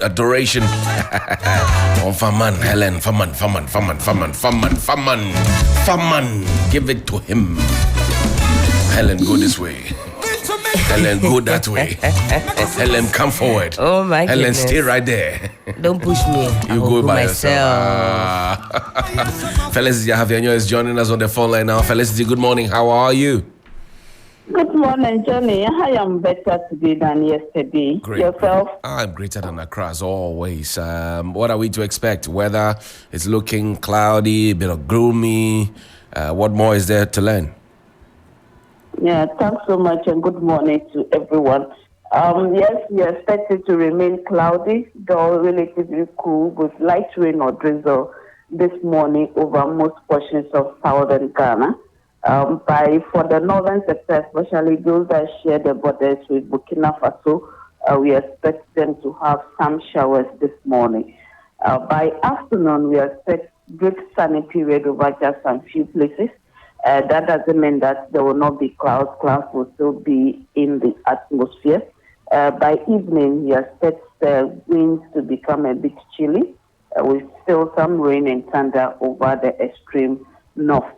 adoration. Oh, Faman, Helen, Faman. Give it to him. Helen, go this way. Helen, go that way. Helen, come forward. Oh my Helen, goodness. stay right there. Don't push me. You go by yourself. Felicity Javier is joining us on the phone line now. Felicity, good morning. How are you? Good morning, Johnny. I am better today than yesterday. Great. Yourself? I'm greater than Accra as always. What are we to expect? Weather is looking cloudy, a bit of gloomy. What more is there to learn? Yeah, thanks so much and good morning to everyone. Yes, we are expected to remain cloudy, though relatively cool, with light rain or drizzle this morning over most portions of southern Ghana. For the northern sector, especially those that share the borders with Burkina Faso, we expect them to have some showers this morning. By afternoon, we expect good sunny period over just some few places. That doesn't mean that there will not be clouds. Clouds will still be in the atmosphere. By evening, we expect the winds to become a bit chilly, with still some rain and thunder over the extreme north.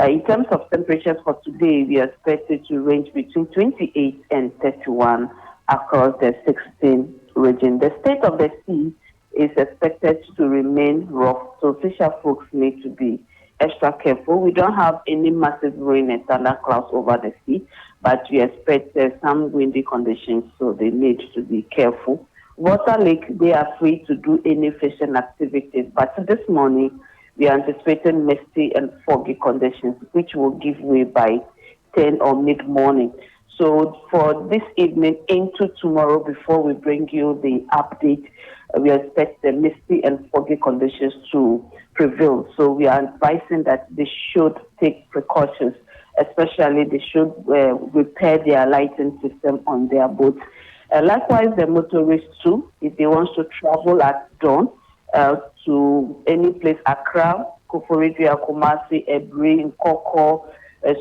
In terms of temperatures for today, we expect it to range between 28 and 31 across the 16 region. The state of the sea is expected to remain rough, so fisher folks need to be extra careful. We don't have any massive rain and thunder clouds over the sea, but we expect some windy conditions, so they need to be careful. Water Lake, they are free to do any fishing activities, but this morning we are anticipating misty and foggy conditions, which will give way by 10 or mid-morning. So for this evening into tomorrow, before we bring you the update, we expect the misty and foggy conditions to prevail. So we are advising that they should take precautions, especially they should repair their lighting system on their boats. Likewise, the motorists too, if they want to travel at dawn to any place, Accra, Koforidua, Kumasi, Ebri, Nkoko,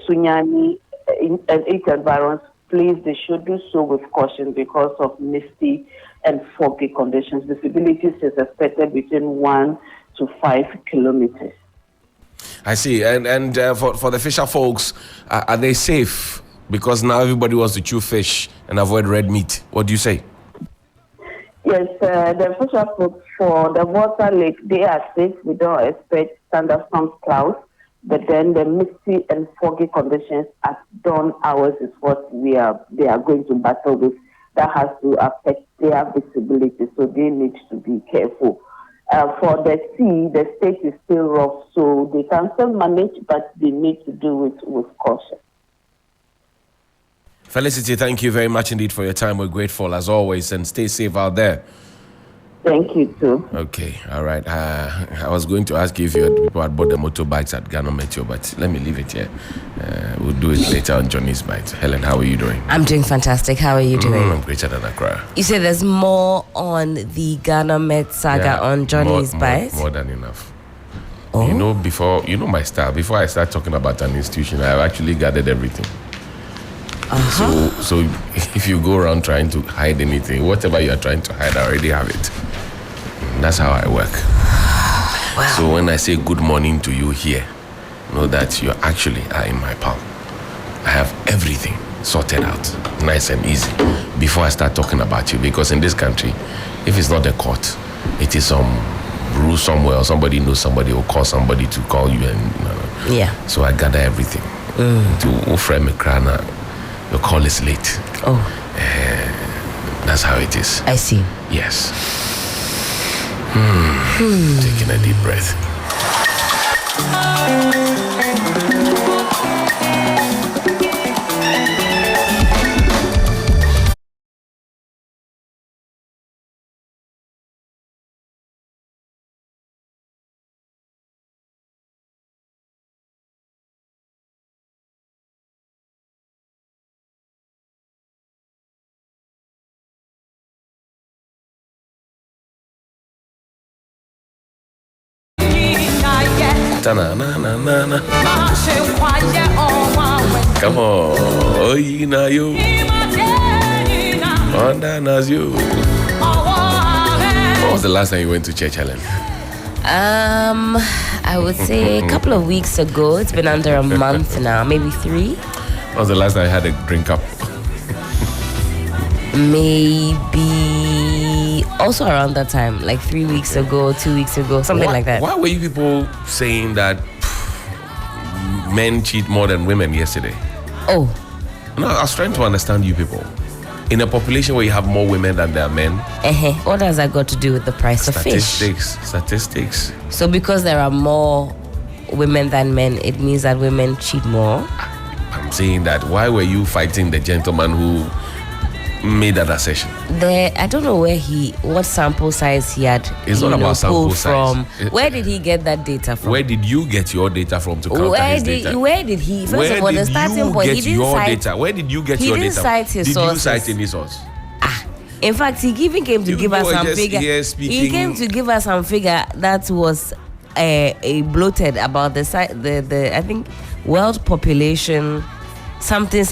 Sunyani, and its environs, please, they should do so with caution because of misty and foggy conditions. Visibility is expected between 1 to 5 kilometers. I see. And for the fisher folks, are they safe? Because now everybody wants to chew fish and avoid red meat. What do you say? Yes, the fisher folks for the Water Lake, they are safe. We don't expect thunderstorm clouds. But then the misty and foggy conditions at dawn hours is what they are going to battle with. That has to affect their visibility, so they need to be careful. For the sea, the state is still rough, so they can still manage, but they need to do it with caution. Felicity, thank you very much indeed for your time. We're grateful as always, and stay safe out there. Thank you too. Okay, all right. I was going to ask you if people had bought the motorbikes at Ghana Meteo, but let me leave it here. We'll do it later on Johnny's Bite. Helen, how are you doing? I'm doing fantastic. How are you doing? I'm greater than Accra. You say there's more on the Ghana Met saga on Johnny's Bite? More than enough. Oh? My style. Before I start talking about an institution, I've actually gathered everything. So if you go around trying to hide anything, whatever you are trying to hide, I already have it. That's how I work. Wow. So when I say good morning to you here, know that you actually are in my palm. I have everything sorted out, nice and easy, before I start talking about you. Because in this country, if it's not the court, it is some rule somewhere, or somebody knows somebody will call somebody to call you. Yeah. So I gather everything. To frame a crana, your call is late. Oh. That's how it is. I see. Yes. Taking a deep breath. Na. Come on, oh, you know you. Onda nas you. was the last time you went to church, Helen? I would say a couple of weeks ago. It's been under a month now, maybe 3. When was the last time I had a drink up? Maybe also around that time, like 3 weeks ago, 2 weeks ago, something like that. Why were you people saying that men cheat more than women yesterday? Oh. No, I was trying to understand you people. In a population where you have more women than there are men. What has that got to do with the price of fish? Statistics. So because there are more women than men, it means that women cheat more? I'm saying that. Why were you fighting the gentleman who made that assertion? I don't know what sample size he had. It's not about sample size. From. Where did he get that data from? Where did you get your data from to counter his data? Where did he? First of all, the starting point, he didn't cite data. Where did you get your data? He didn't cite his sources. Did you cite any source? In fact, he even came to give us some figure. He came to give us some figure that was a bloated about the I think world population something.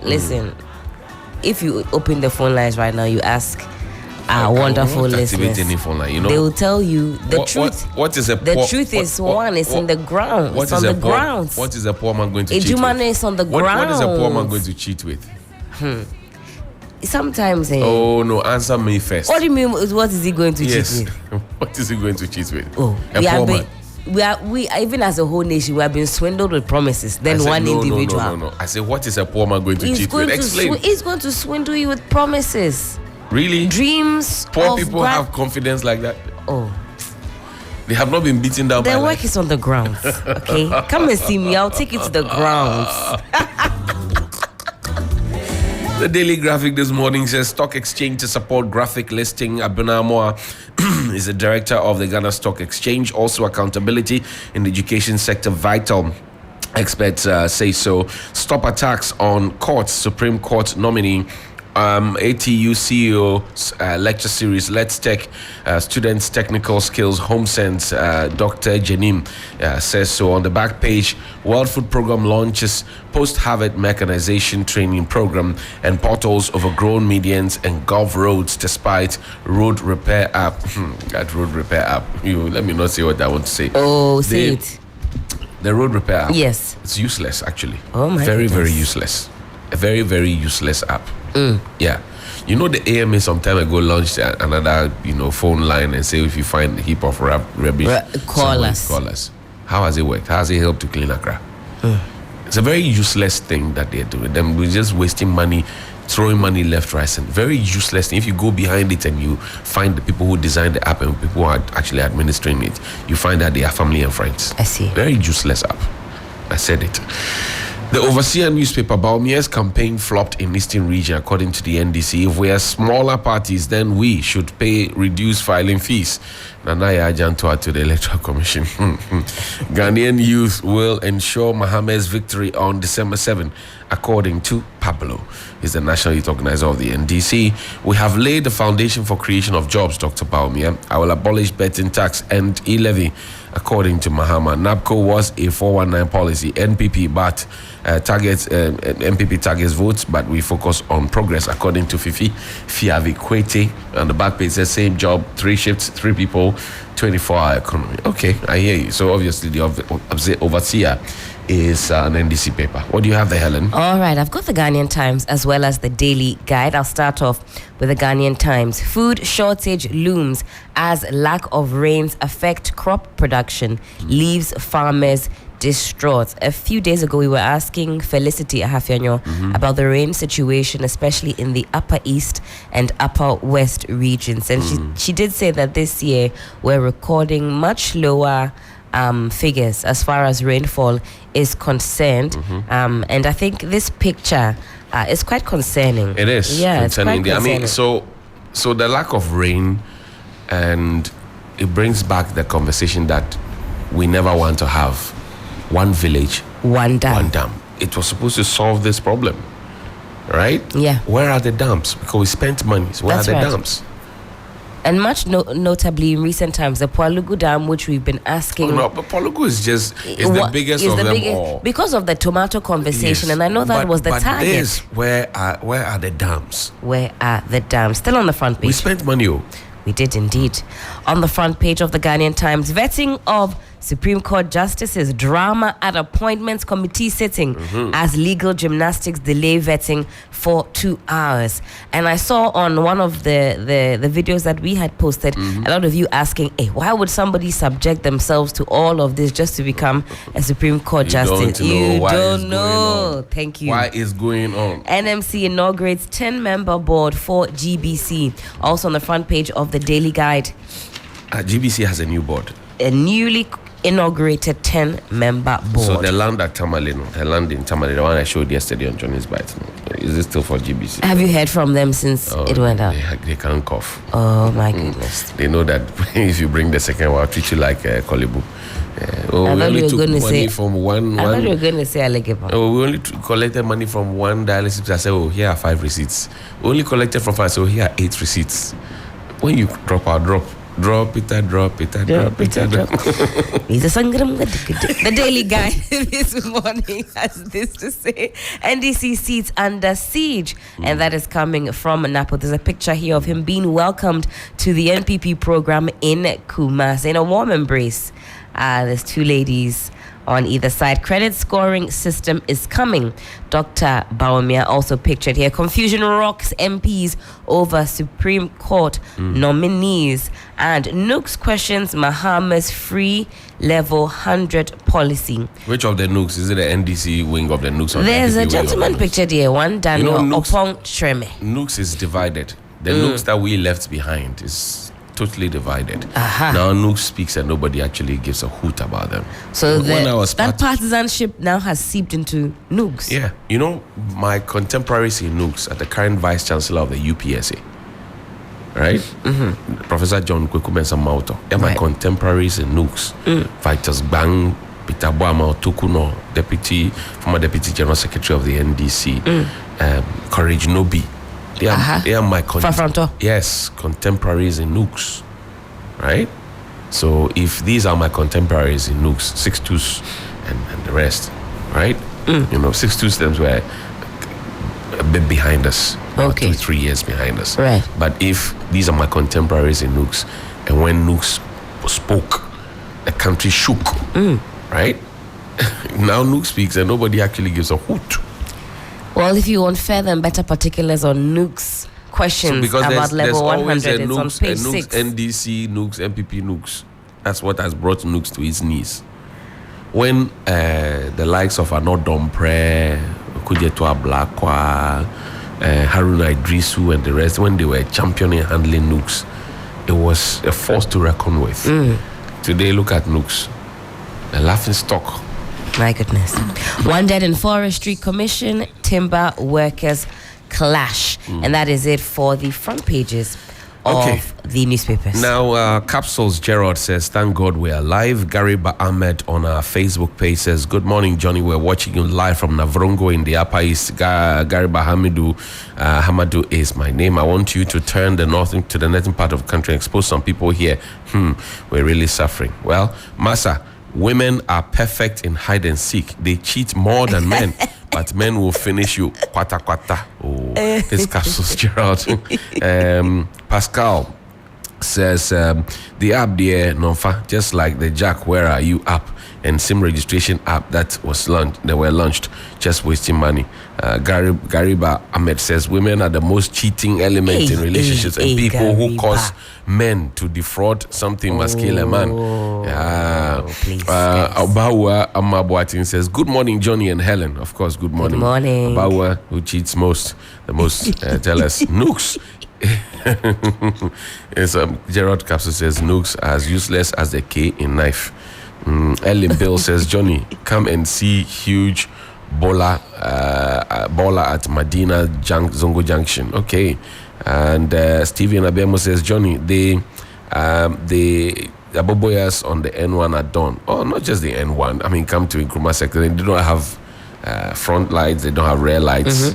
Listen. If you open the phone lines right now, you ask our wonderful listeners, any phone line, you know? They will tell you the truth. What is the truth is in the ground. It's on the ground. What is a poor man going to cheat with? Ejumane is on the ground. What is a poor man going to cheat with? Sometimes. Oh no! Answer me first. What do you mean? What is he going to cheat with? What is he going to cheat with? Oh, a poor man. We even as a whole nation, we have been swindled with promises. Then individual. No. I say, what is a poor man going to cheat with? Explain. He's going to swindle you with promises. Really? Dreams. Poor people have confidence like that. Oh. They have not been beaten down. Their work is on the ground. Okay, come and see me. I'll take you to the grounds. The Daily Graphic this morning says Stock Exchange to support graphic listing. Abena Moa is the director of the Ghana Stock Exchange. Also, accountability in the education sector vital. Experts say so. Stop attacks on courts. Supreme Court nominee. ATU CEO lecture series Let's Tech Students Technical Skills Home Sense. Dr. Janim says so. On the back page, World Food Program launches post-Harvard mechanization training program and portals overgrown medians and Gulf roads despite road repair app. That road repair app. You let me not say what I want to say. Oh, say it. The road repair app. Yes. It's useless actually. Oh my Very, goodness. very useless. A very, very useless app. Yeah. You know, the AMA some time ago launched another, phone line and say if you find a heap of rubbish, call us. How has it worked? How has it helped to clean Accra? It's a very useless thing that they're doing. We're just wasting money, throwing money left, right, and very useless thing. If you go behind it and you find the people who designed the app and people who are actually administering it, you find that they are family and friends. I see. Very useless app. I said it. The Overseer newspaper, Baumia's campaign flopped in Eastern Region, according to the NDC. If we are smaller parties, then we should pay reduced filing fees. Nanaya Ajantoa to the Electoral Commission. Ghanaian youth will ensure Mohammed's victory on December 7, according to Pablo. He's the National Youth Organizer of the NDC. We have laid the foundation for creation of jobs, Dr. Baumia. I will abolish betting tax and e-levy, according to Mahama. NABCO was a 419 policy, NPP, but NPP targets votes, but we focus on progress, according to Fifi Fiavi Kwete. On the back page says same job, 3 shifts, 3 people, 24-hour economy. Okay, I hear you. So obviously the Overseer is an NDC paper. What do you have there, Helen? All right, I've got the Ghanaian Times as well as the Daily Guide. I'll start off with the Ghanaian Times. Food shortage looms as lack of rains affect crop production, leaves farmers distraught. A few days ago, we were asking Felicity Ahafianyo about the rain situation, especially in the Upper East and Upper West regions. And she did say that this year we're recording much lower figures as far as rainfall is concerned. And I think this picture is quite concerning. It is concerning. I mean, so the lack of rain, and it brings back the conversation that we never want to have. One village, one dam. It was supposed to solve this problem, right? Yeah. Where are the dams? Because we spent money. Where are the dams? And much notably in recent times, the Pualugu Dam, which we've been asking. Oh, no, but Pualugu is the biggest of them all. Because of the tomato conversation, yes, and I know that was the target. Where are the dams? Where are the dams? Still on the front page. We spent money. We did indeed. On the front page of the Ghanaian Times, vetting of Supreme Court justices, drama at appointments committee sitting as legal gymnastics delay vetting for 2 hours. And I saw on one of the videos that we had posted, a lot of you asking, hey, why would somebody subject themselves to all of this just to become a Supreme Court justice? You don't know. Thank you. Why is going on? NMC inaugurates 10-member board for GBC. Also on the front page of the Daily Guide. GBC has a new board. A newly inaugurated 10-member board. So the land at Tamale, the land in Tamale, the one I showed yesterday on Johnny's Bite, is it still for GBC? Have you heard from them since it went out? They can't cough. Oh my goodness. They know that if you bring the second one, I'll treat you like Kolibu. I thought you were going to say from one. I thought you were going to say Allegipa. Oh, we only collected money from one dialysis. I said, oh, here are 5 receipts. We only collected from 5, so here are 8 receipts. When you drop out, drop it. The Daily Guide this morning has this to say: NDC seats under siege, and that is coming from Napo. There's a picture here of him being welcomed to the NPP program in Kumasi in a warm embrace. There's 2 ladies on either side. Credit scoring system is coming. Dr. Bawumia also pictured here. Confusion rocks MPs over Supreme Court nominees. And Nooks questions Mahama's free level 100 policy. Which of the Nooks? Is it the NDC wing of the Nooks? Or there's the a gentleman pictured here. One Daniel Opong Shreme. Nooks is divided. The Nooks that we left behind is totally divided. Now Nooks speaks and nobody actually gives a hoot about them. So that partisanship now has seeped into Nooks. Yeah. You know, my contemporaries in Nooks are the current Vice Chancellor of the UPSA. Right? Professor John Kwekumensa Mauto. They're my contemporaries in Nooks. Fighters Bang, Peter Boama Tukuno, former Deputy General Secretary of the NDC. Courage Nobi. They are my contemporaries in Nooks, right? So if these are my contemporaries in Nooks, Sixtus and the rest, right? You know, Sixtus them were a bit behind us, 2-3 years behind us. Right. But if these are my contemporaries in Nooks, and when Nooks spoke, the country shook, right? Now Nooks speaks and nobody actually gives a hoot. Well, if you want further and better particulars on Nooks questions about level 100, it's on page 6. NDC Nooks, MPP Nooks. That's what has brought Nooks to his knees. When the likes of Anodompre, Kujetua Blakwa, Haruna Idrisu and the rest, when they were championing handling Nooks, it was a force to reckon with. Today, look at Nooks, a laughing stock. My goodness. One dead in Forestry Commission, timber workers clash. And that is it for the front pages of the newspapers. Now, Capsules Gerald says, thank God we're alive. Gariba Ahmed on our Facebook page says, good morning, Johnny. We're watching you live from Navrongo in the Upper East. Gariba Hamadu is my name. I want you to turn the northern to the northern part of the country and expose some people here. We're really suffering. Well, Massa, women are perfect in hide and seek. They cheat more than men, but men will finish you. Kwata kwata. Oh, this Capsules Gerald. Pascal says, the app there, Nonfa, just like the Jack Where Are You app and SIM registration app that was launched, they were launched, just wasting money. Gariba Ahmed says, women are the most cheating element in relationships, and people who cause men to defraud something must kill a man. Abawa Amabuatin says, good morning, Johnny and Helen. Of course, good morning. Good morning. Abawa, who cheats most, the most, tell us, Nooks. Yes, Gerard Capsule says, Nooks as useless as the K in knife. Ellen Bill says, Johnny, come and see huge baller at Medina Zongo Junction. Okay. And Steven Abemo says, Johnny, the Aboboyas on the N1 are done. Oh, not just the N1. I mean, come to Nkrumah sector. They don't have front lights. They don't have rear lights.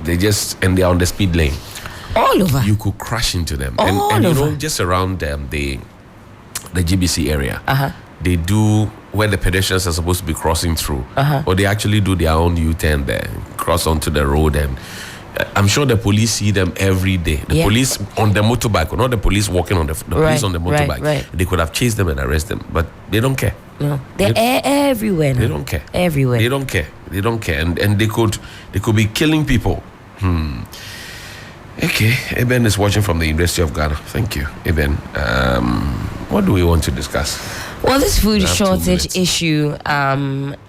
They just, and they're on the speed lane. All over. You could crash into them. And you know, just around the GBC area. They do where the pedestrians are supposed to be crossing through, or they actually do their own U-turn there, cross onto the road, and I'm sure the police see them every day. The police on the motorbike, or not the police walking on the police on the motorbike. Right. They could have chased them and arrested them, but they don't care. No, they're everywhere now. They don't care. Everywhere. They don't care. They don't care, and they could be killing people. Okay, Eben is watching from the University of Ghana. Thank you, Eben. What do we want to discuss? Well, this food shortage issue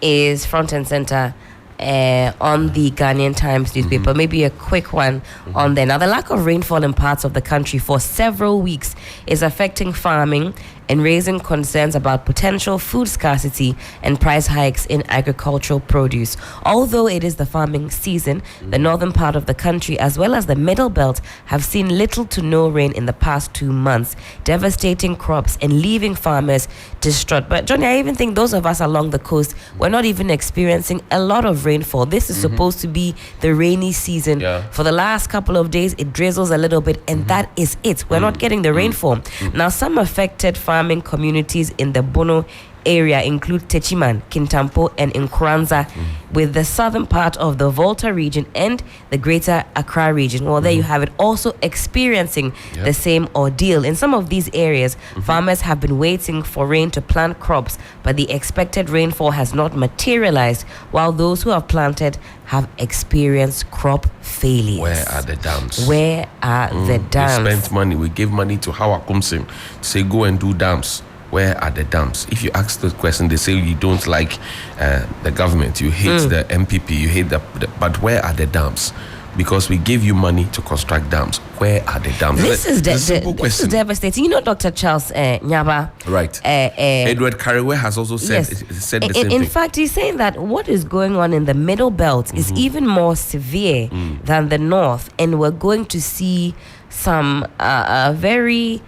is front and center on the Ghanaian Times newspaper. Maybe a quick one on there. Now, the lack of rainfall in parts of the country for several weeks is affecting farming and raising concerns about potential food scarcity and price hikes in agricultural produce. Although it is the farming season, the northern part of the country as well as the middle belt have seen little to no rain in the past 2 months, devastating crops and leaving farmers distraught. But Johnny, I even think those of us along the coast, we're not even experiencing a lot of rainfall. This is supposed to be the rainy season. For the last couple of days, it drizzles a little bit, and that is it. We're not getting the rainfall. Now, some affected farming communities in the Bono area include Techiman, Kintampo, and Nkoranza, with the southern part of the Volta region and the greater Accra region. Well, there you have it, also experiencing the same ordeal. In some of these areas, farmers have been waiting for rain to plant crops, but the expected rainfall has not materialized, while those who have planted have experienced crop failures. Where are the dams? Where are the dams? We spent money. We gave money to Hawa Kumsin to say, go and do dams. Where are the dams? If you ask the question, they say you don't like the government, you hate the MPP, you hate but where are the dams? Because we gave you money to construct dams. Where are the dams? This is devastating. You know, Dr. Charles Nyaba. Right. Edward Kariwe has also said, said the same thing. In fact, he's saying that what is going on in the middle belt is even more severe than the north, and we're going to see some very